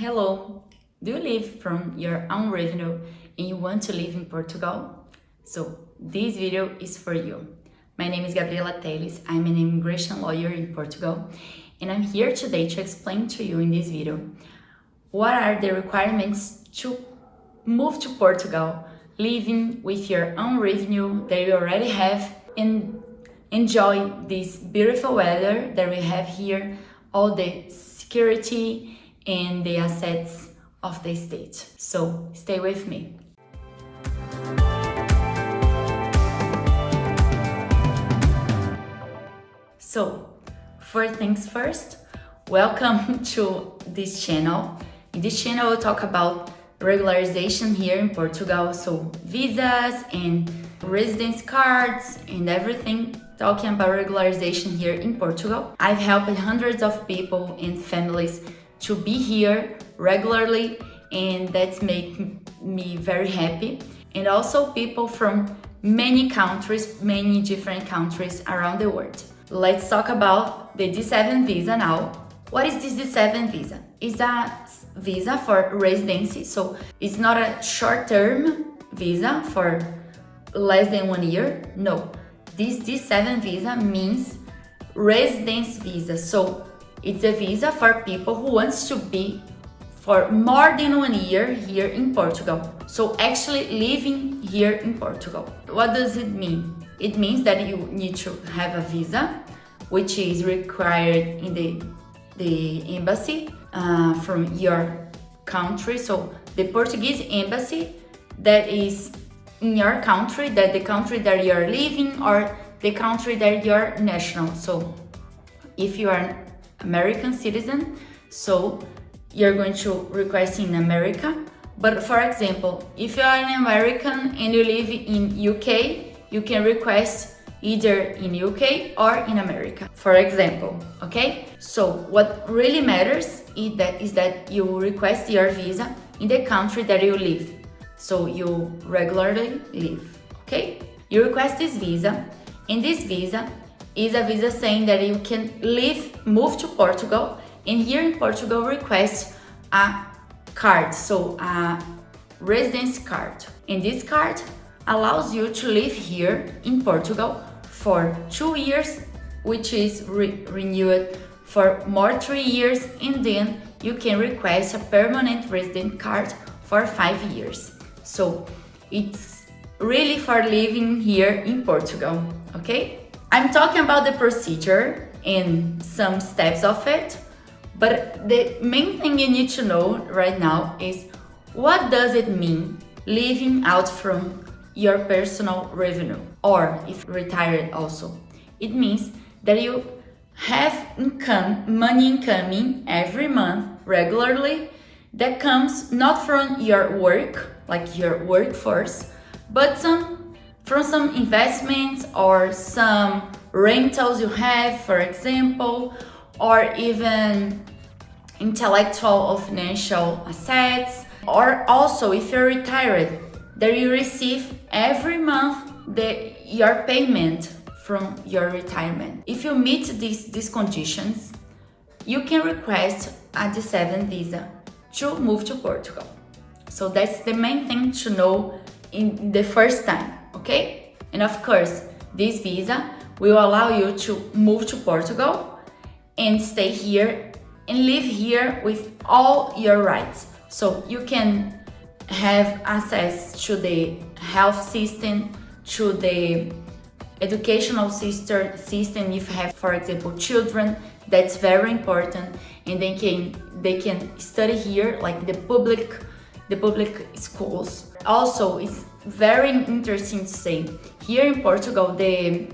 Hello, do you live from your own revenue and you want to live in Portugal? So this video is for you. My name is Gabriela Teles, I'm an immigration lawyer in Portugal and I'm here today to explain to you in this video what are the requirements to move to Portugal, living with your own revenue that you already have and enjoy this beautiful weather that we have here, all the security and the assets of the state. So stay with me. So first things first, welcome to this channel. In this channel we'll talk about regularization here in Portugal, so visas and residence cards and everything talking about regularization here in Portugal. I've helped hundreds of people and families to be here regularly, and that's make me very happy. And also people from many countries, many different countries around the world. Let's talk about the D7 visa now. What is this D7 visa? It's a visa for residency, so it's not a short-term visa for less than 1 year. No, this D7 visa means residence visa. So it's a visa for people who wants to be for more than 1 year here in Portugal. So actually living here in Portugal. What does it mean? It means that you need to have a visa, which is required in the embassy from your country. So the Portuguese embassy that is in your country, that the country that you're living or the country that you're national. So if you are an American citizen, so you're going to request in America. But for example, if you are an American and you live in UK, you can request either in UK or in America, for example, okay? So what really matters is that you request your visa in the country that you live, so you regularly live, okay? You request this visa, and this visa is a visa saying that you can move to Portugal, and here in Portugal request a card, so a residence card. And this card allows you to live here in Portugal for 2 years, which is renewed for more 3 years, and then you can request a permanent resident card for 5 years. So it's really for living here in Portugal, okay? I'm talking about the procedure and some steps of it, but the main thing you need to know right now is what does it mean living out from your personal revenue, or if retired also. It means that you have money incoming every month regularly that comes not from your work, like your workforce, but from some investments or some rentals you have, for example, or even intellectual or financial assets, or also if you're retired, that you receive every month your payment from your retirement. If you meet these conditions, you can request a D7 visa to move to Portugal. So that's the main thing to know in the first time, okay? And of course, this visa will allow you to move to Portugal and stay here and live here with all your rights. So you can have access to the health system, to the educational system if you have, for example, children. That's very important, and they can study here, like the public schools. Also, it's very interesting to say here in Portugal the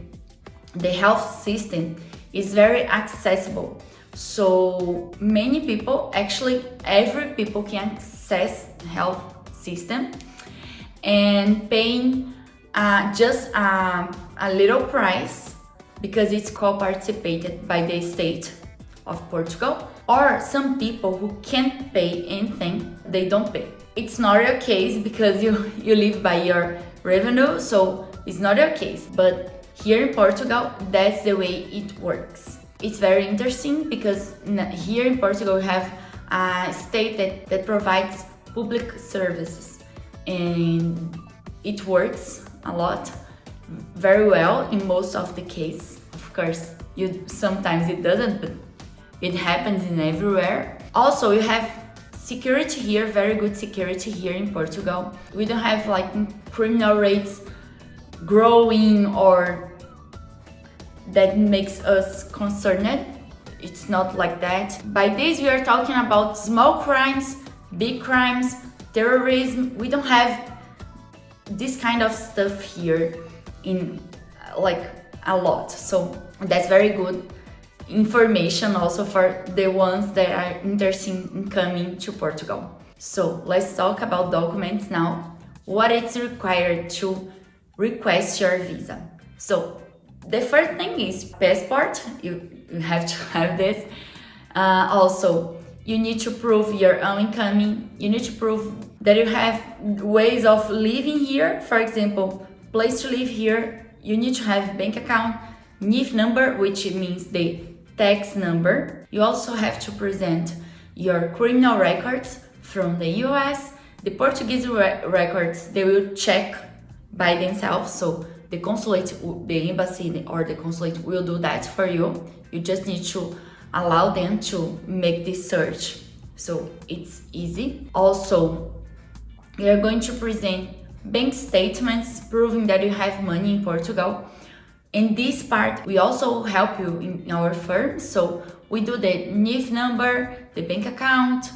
health system is very accessible. So many people, actually every people can access health system and paying just a little price because it's co-participated by the state of Portugal. Or some people who can't pay anything, they don't pay. It's not your case because you live by your revenue, so it's not your case. But here in Portugal, that's the way it works. It's very interesting because here in Portugal we have a state that provides public services, and it works a lot, very well in most of the case. Of course, sometimes it doesn't, but it happens in everywhere. Also, you have security here, very good security here in Portugal. We don't have like criminal rates growing or that makes us concerned. It's not like that. By this, we are talking about small crimes, big crimes, terrorism. We don't have this kind of stuff here in like a lot. So that's very good information also for the ones that are interested in coming to Portugal. So let's talk about documents now. What is required to request your visa. So the first thing is passport. You have to have this. Also, you need to prove your own income. You need to prove that you have ways of living here. For example, place to live here. You need to have bank account, NIF number, which means the tax number. You also have to present your criminal records from the US. The Portuguese records, they will check by themselves, so the consulate, the embassy or the consulate will do that for you. You just need to allow them to make this search, so it's easy. Also, we are going to present bank statements proving that you have money in Portugal. In this part, we also help you in our firm, so we do the NIF number, the bank account,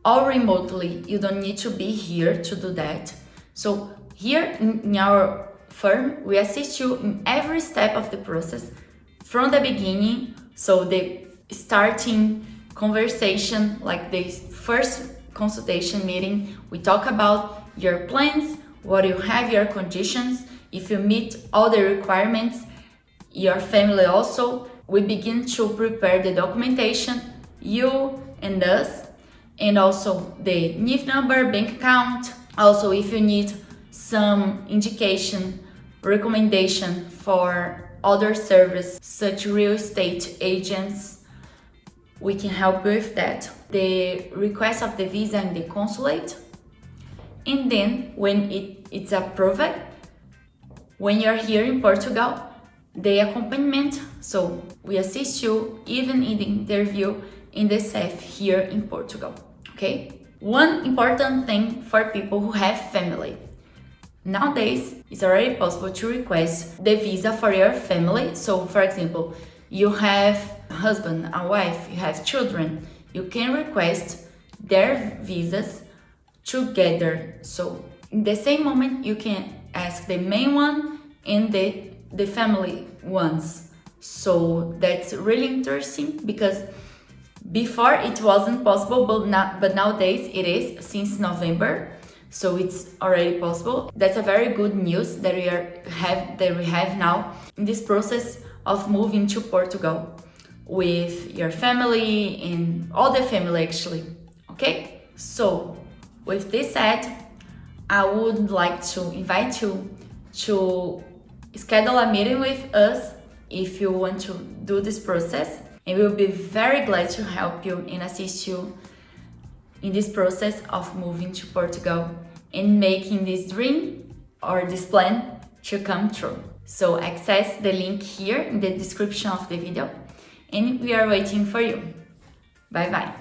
all remotely. You don't need to be here to do that. So here in our firm, we assist you in every step of the process from the beginning. So the starting conversation, like the first consultation meeting, we talk about your plans, what you have, your conditions, if you meet all the requirements, your family also. We begin to prepare the documentation, you and us, and also the NIF number, bank account. Also, if you need some indication, recommendation for other service, such real estate agents, we can help you with that. The request of the visa in the consulate, and then when it's approved, when you're here in Portugal, the accompaniment, so we assist you even in the interview in the SEF here in Portugal, okay? One important thing for people who have family. Nowadays, it's already possible to request the visa for your family. So, for example, you have a husband, a wife, you have children, you can request their visas together. So, in the same moment, you can ask the main one and the family ones. So, that's really interesting because before it wasn't possible, but nowadays it is since November. So it's already possible. That's a very good news that we have now in this process of moving to Portugal with your family and all the family actually. Okay? So with this said, I would like to invite you to schedule a meeting with us if you want to do this process, and we'll be very glad to help you and assist you in this process of moving to Portugal and making this dream or this plan to come true. So access the link here in the description of the video, and we are waiting for you. Bye bye.